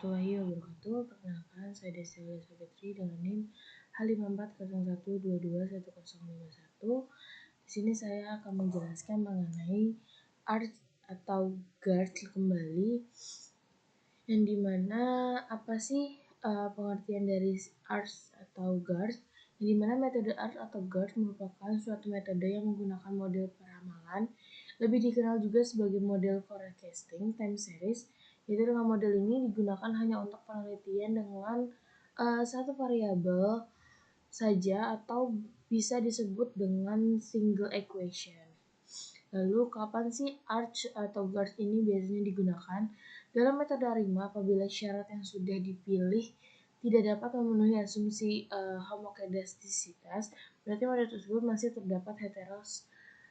warahmatullahi wabarakatuh. Perkenalkan, saya Desylia Sabitri dengan NIM H5401221051. Di sini saya akan menjelaskan mengenai arch atau guard kembali, yang dimana apa sih pengertian dari arch atau guard? Yang dimana metode arch atau guard merupakan suatu metode yang menggunakan model peramalan, lebih dikenal juga sebagai model forecasting time series. Yaitu dengan model ini digunakan hanya untuk penelitian dengan satu variabel saja atau bisa disebut dengan single equation. Lalu kapan sih arch atau guard ini biasanya digunakan? Dalam metode ARIMA, apabila syarat yang sudah dipilih tidak dapat memenuhi asumsi homokedastisitas, berarti model tersebut masih terdapat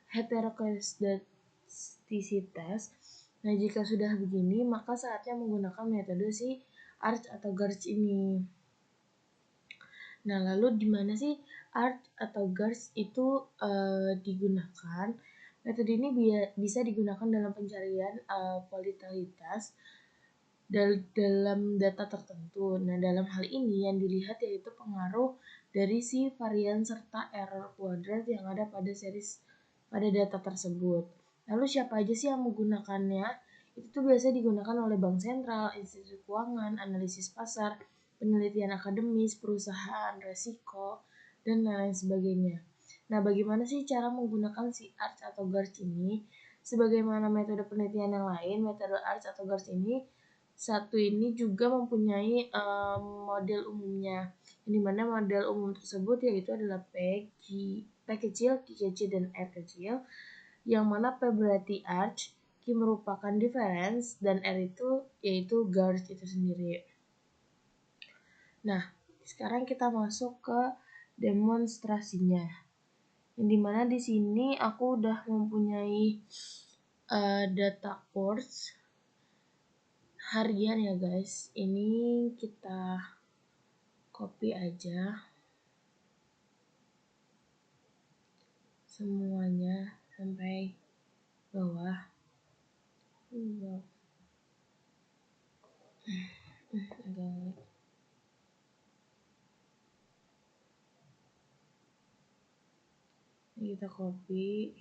heterokedastisitas. Nah, jika sudah begini, maka saatnya menggunakan metode si arch atau guard ini. Nah, lalu di mana sih arch atau guard itu digunakan? Metode ini bisa digunakan dalam pencarian volatilitas dalam data tertentu. Nah, dalam hal ini yang dilihat yaitu pengaruh dari si varian serta error kuadrat yang ada pada data tersebut. Lalu siapa aja sih yang menggunakannya? Itu tuh biasa digunakan oleh bank sentral, institusi keuangan, analisis pasar, penelitian akademis, perusahaan, resiko, dan lain sebagainya. Nah, bagaimana sih cara menggunakan si arch atau guard ini? Sebagaimana metode penelitian yang lain, metode arch atau guard ini juga mempunyai model umumnya, yang dimana model umum tersebut yaitu adalah P kecil, Q kecil, dan R kecil, yang mana P berarti arch, Q merupakan difference, dan R itu yaitu guard itu sendiri. Nah, sekarang kita masuk ke demonstrasinya, yang dimana di sini aku udah mempunyai data course harian ya guys. Ini kita copy aja semuanya sampai bawah. Ini kita copy.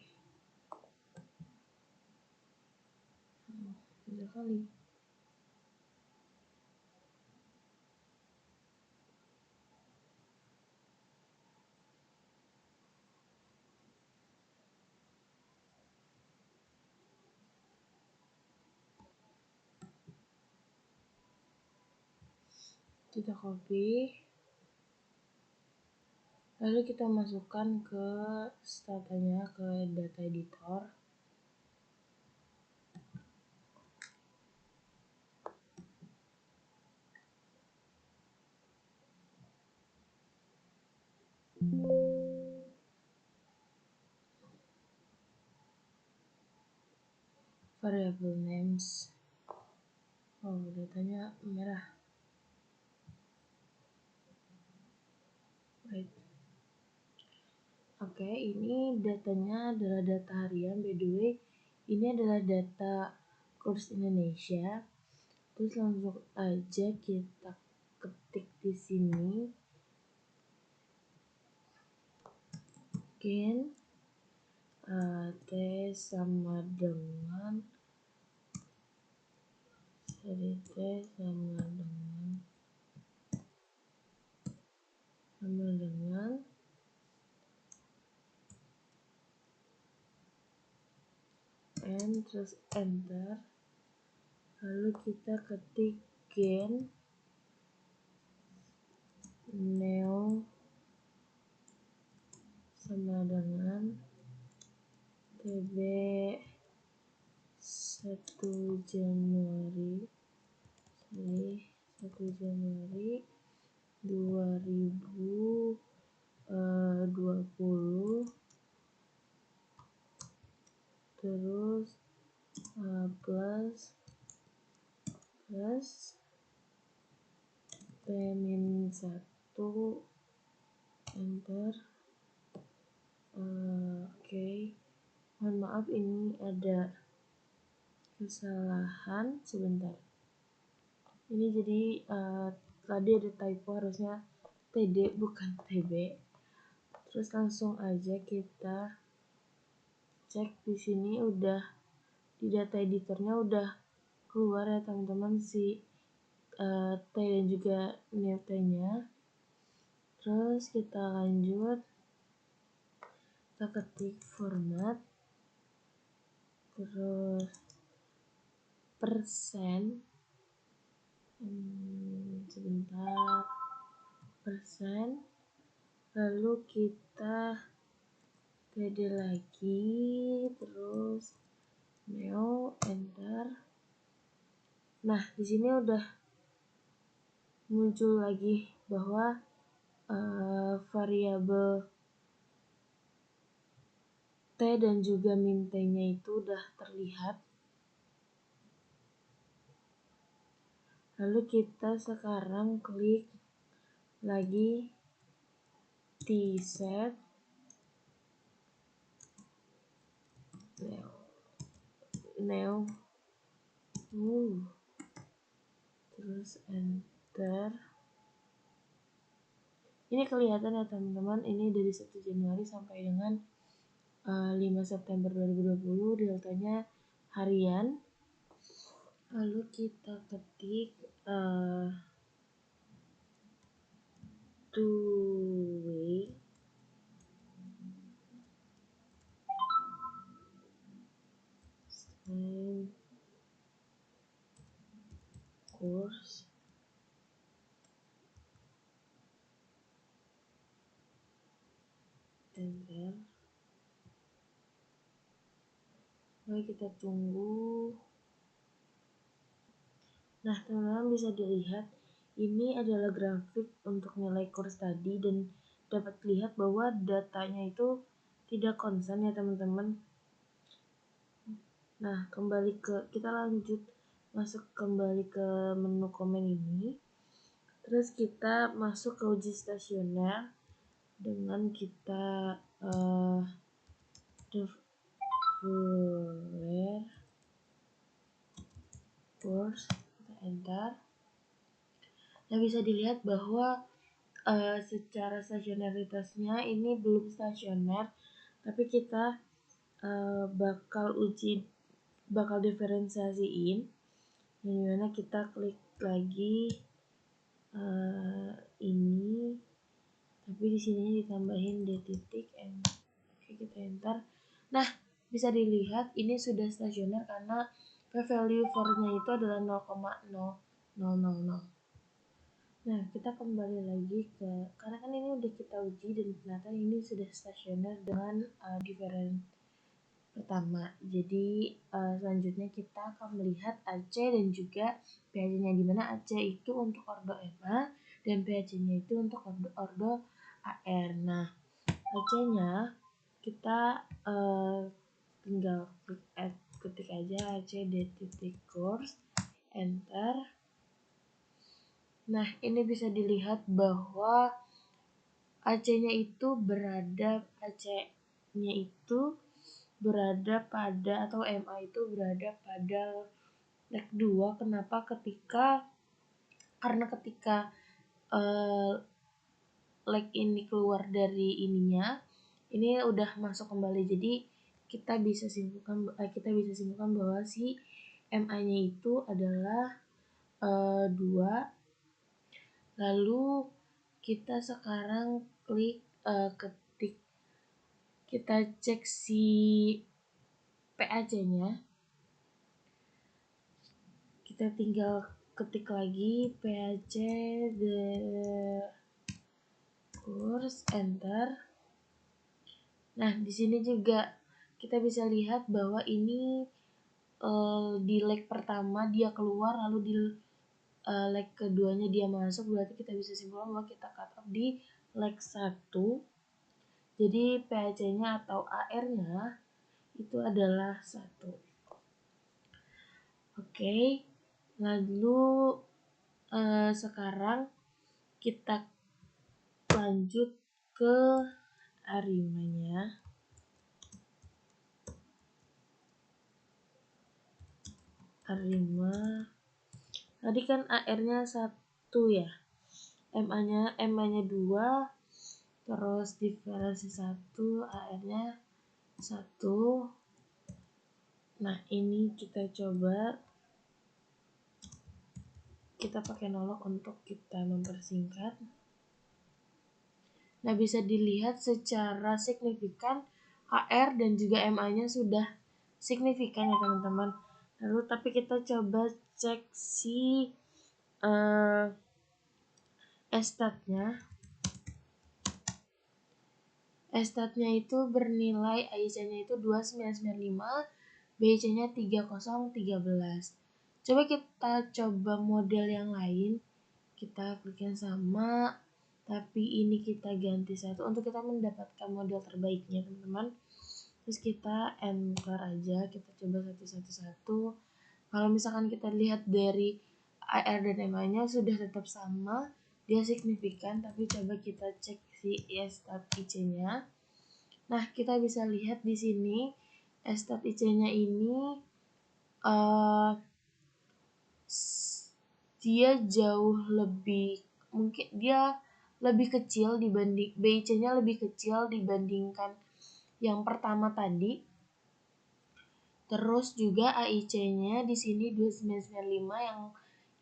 Bisa kali. Kita copy, lalu kita masukkan ke statanya ke data editor. Variable names. Oh, datanya merah. Right. Oke, ini datanya adalah data harian. By the way, ini adalah data kurs Indonesia. Terus langsung aja kita ketik di sini. Gain T sama dengan and terus enter, lalu kita ketik gain neo sama dengan TB 1 Januari 2020, terus plus P-1, enter. Oke. Mohon maaf, ini ada kesalahan sebentar. Ini jadi tadi ada typo, harusnya TD bukan TB. Terus langsung aja kita cek di sini, udah di data editornya udah keluar ya teman-teman si T dan juga new T-nya. Terus kita lanjut, kita ketik format, terus persen, sebentar, persen, lalu kita TD lagi, terus neo, enter. Nah, di sini udah muncul lagi bahwa variabel T dan juga min T-nya itu udah terlihat. Lalu kita sekarang klik lagi tset neo, terus enter. Ini kelihatan ya teman-teman, ini dari 1 Januari sampai dengan 5 September 2020, deltanya harian. Lalu kita ketik two-way course, enter. Lalu kita tunggu. Nah, teman-teman bisa dilihat ini adalah grafik untuk nilai kurs tadi, dan dapat dilihat bahwa datanya itu tidak konstan ya teman-teman. Nah, kita lanjut masuk kembali ke menu komen ini. Terus kita masuk ke uji stasioner dengan kita declare course, kita enter. Nah, bisa dilihat bahwa secara stasionaritasnya ini belum stasioner, tapi kita bakal diferensiasiin, dimana kita klik lagi ini, tapi di sini ditambahin d titik n. Oke, kita enter. Nah, bisa dilihat ini sudah stasioner karena p-value for-nya itu adalah 0,0000. Nah, kita kembali lagi karena kan ini udah kita uji dan ternyata ini sudah stasioner dengan diferen pertama. Jadi selanjutnya kita akan melihat AC dan juga PAC-nya, di mana AC itu untuk ordo MA dan PAC-nya itu untuk ordo AR. Nah, AC-nya kita tinggal ketik aja AC titik course, enter. Nah, ini bisa dilihat bahwa AC-nya itu berada pada, atau MA itu berada pada leg 2. Kenapa? Karena ketika leg ini keluar dari ininya, ini udah masuk kembali. Jadi kita bisa simpulkan bahwa si MA-nya itu adalah 2. Lalu kita sekarang ketik, kita cek si PAC-nya. Kita tinggal ketik lagi PAC the course, enter. Nah, di sini juga kita bisa lihat bahwa ini di leg pertama dia keluar, lalu di leg keduanya dia masuk, berarti kita bisa simpulkan bahwa kita cut off di leg 1. Jadi PAC-nya atau AR-nya itu adalah 1. Oke, lalu sekarang kita lanjut ke arimanya. Arima Tadi kan AR-nya 1 ya. MA-nya 2, terus diferensi 1, AR-nya 1. Nah, ini kita coba kita pakai nolok untuk kita mempersingkat. Nah, bisa dilihat secara signifikan AR dan juga MA-nya sudah signifikan ya teman-teman. Lalu tapi kita coba cek si S-statnya. S-statnya itu bernilai AIC-nya itu 2995, BIC-nya 3013. Coba kita coba model yang lain. Kita klik yang sama, tapi ini kita ganti 1 untuk kita mendapatkan model terbaiknya teman-teman. Terus kita enter aja, kita coba satu-satu. Kalau misalkan kita lihat dari AR dan MA-nya sudah tetap sama, dia signifikan, tapi coba kita cek si stat IC-nya. Nah, kita bisa lihat di sini stat IC-nya ini dia jauh lebih, mungkin dia lebih kecil dibanding BIC-nya lebih kecil dibandingkan yang pertama tadi. Terus juga AIC-nya di sini 2995,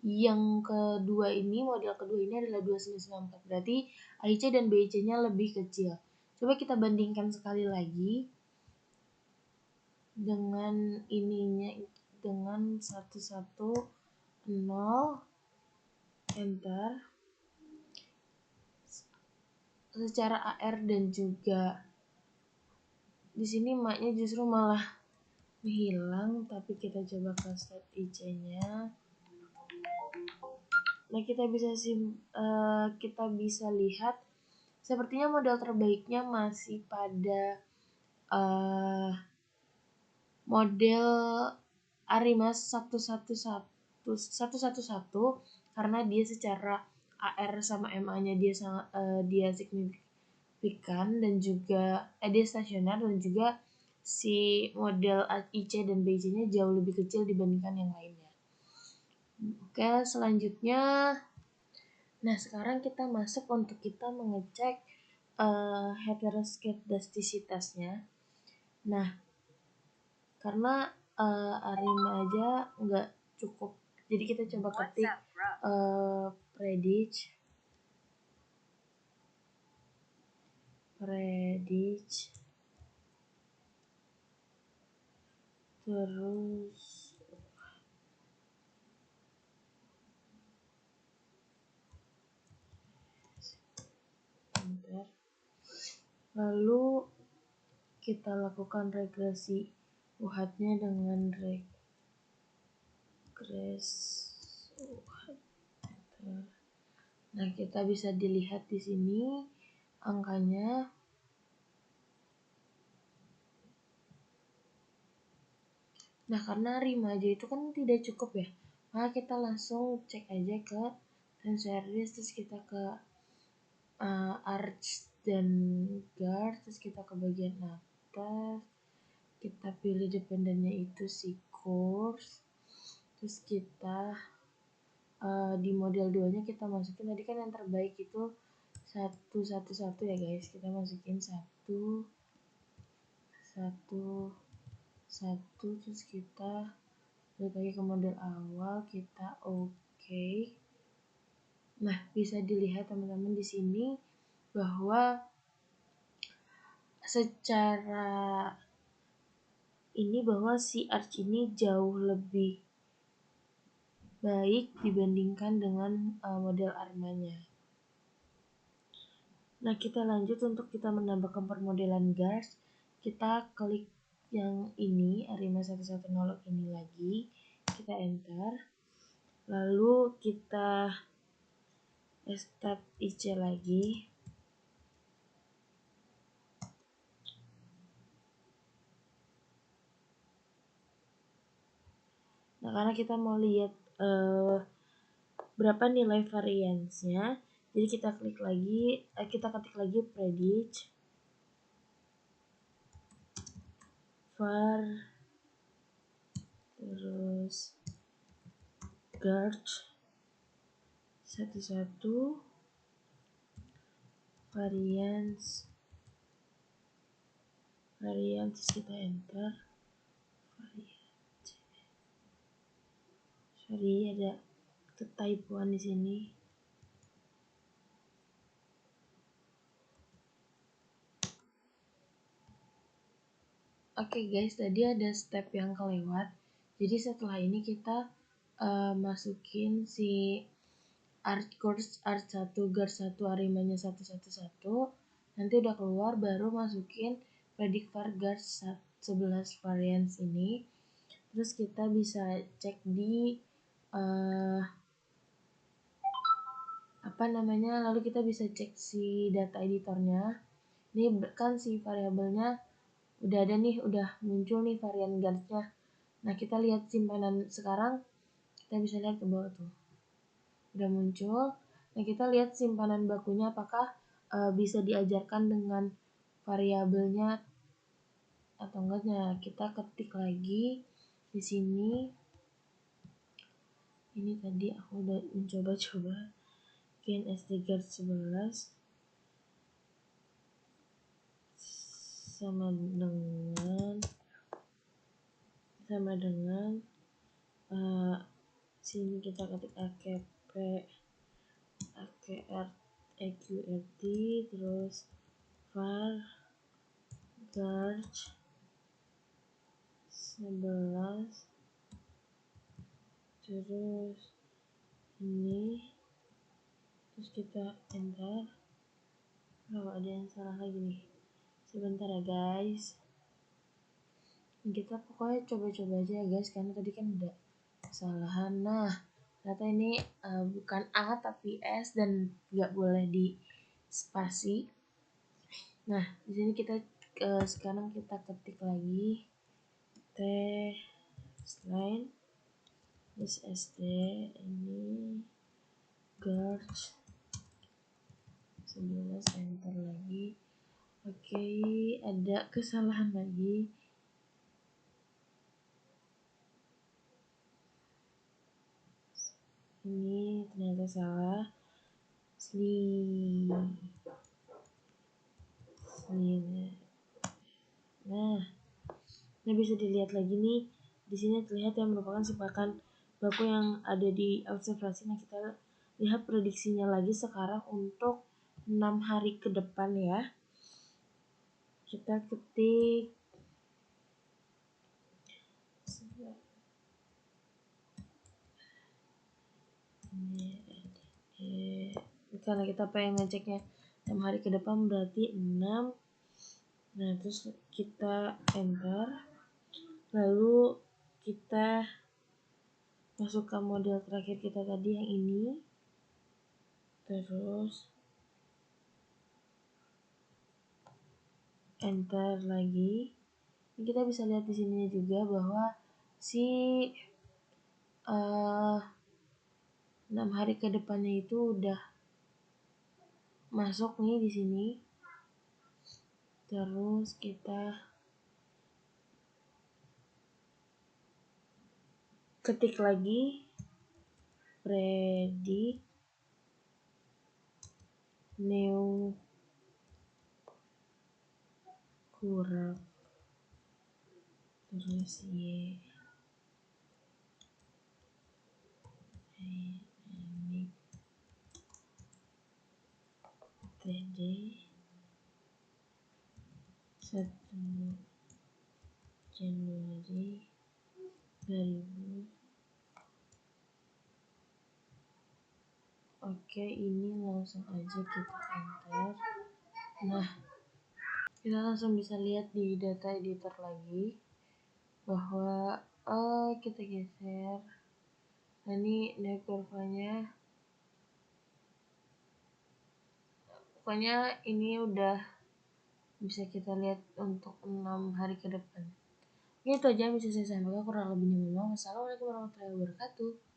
yang kedua ini, model kedua ini adalah 2994. Berarti AIC dan BIC-nya lebih kecil. Coba kita bandingkan sekali lagi dengan ininya, dengan 110, enter. Secara AR dan juga di sini maknya justru malah hilang, tapi kita coba ke stat IC-nya. Nah, kita bisa lihat sepertinya model terbaiknya masih pada model Arima 111 karena dia secara AR sama MA-nya dia signifikan, dan juga dia stasioner, dan juga si model IC dan BIC-nya jauh lebih kecil dibandingkan yang lainnya. Oke, selanjutnya, nah sekarang kita masuk untuk kita mengecek heteroskedastisitasnya. Nah, karena Arima aja nggak cukup, jadi kita coba ketik predict terus lalu kita lakukan regresi UHAT-nya dengan Nah, kita bisa dilihat di sini angkanya. Nah, karena Rima aja itu kan tidak cukup ya, maka kita langsung cek aja ke time series, terus kita ke arch dan guard, terus kita ke bagian atas, kita pilih dependennya itu si course, terus kita di model 2 nya kita masukin tadi kan yang terbaik itu 111 ya guys, kita masukin 1 terus kita balik lagi ke model awal, kita oke. Nah, bisa dilihat teman-teman di sini bahwa secara ini bahwa si arch ini jauh lebih baik dibandingkan dengan model Armanya. Nah, kita lanjut untuk kita menambahkan permodelan gas. Kita klik yang ini, Arima 110 ini lagi, kita enter. Lalu kita stat IC lagi. Nah, karena kita mau lihat berapa nilai variansnya, jadi kita ketik lagi predict var terus Gauge 11 variance kita enter. Sorry, ada ketypoan di sini. Oke guys, tadi ada step yang kelewat. Jadi setelah ini kita masukin si art1 gar1 arimanya 111. Nanti udah keluar baru masukin predict var gar 11 variance ini. Terus kita bisa cek di lalu kita bisa cek si data editornya. Ini kan si variabelnya udah ada nih, udah muncul nih varian guardsnya. Nah, kita lihat simpanan sekarang, kita bisa lihat ke bawah tuh, udah muncul. Nah, kita lihat simpanan bakunya apakah bisa diajarkan dengan variabelnya atau enggaknya. Kita ketik lagi di sini. Ini tadi aku udah mencoba-coba bikin SD guard 11 sama dengan sini kita ketik akp aqrt terus var guard 11 terus ini, terus kita enter. Kalau ada yang salah lagi nih, sebentar ya guys, kita pokoknya coba-coba aja ya guys, karena tadi kan udah kesalahan. Nah, ternyata ini bukan A tapi S dan nggak boleh di spasi. Nah, di sini kita sekarang kita ketik lagi T line SSD ini guard 11, enter lagi. Oke, ada kesalahan lagi. Ini ternyata salah. Nah, ini bisa dilihat lagi nih. Di sini terlihat yang merupakan simpanan baku yang ada di observasi. Nah, kita lihat prediksinya lagi sekarang untuk 6 hari ke depan ya. Kita ketik karena kita pengen ngeceknya 6 hari ke depan, berarti 6. Nah, terus kita enter, lalu kita masukkan model terakhir kita tadi yang ini, terus enter lagi. Ini kita bisa lihat di sini juga bahwa si 6 hari ke depannya itu udah masuk nih di sini. Terus kita ketik lagi predict new kurang terus ini td 1 Januari 2000. Oke, ini langsung aja kita enter. Nah, kita langsung bisa lihat di data editor lagi bahwa kita geser. Nah, ini kurvanya, pokoknya ini udah bisa kita lihat untuk 6 hari ke depan. Itu aja yang bisa saya sampaikan, kurang lebihnya memang. Wassalamualaikum warahmatullahi wabarakatuh.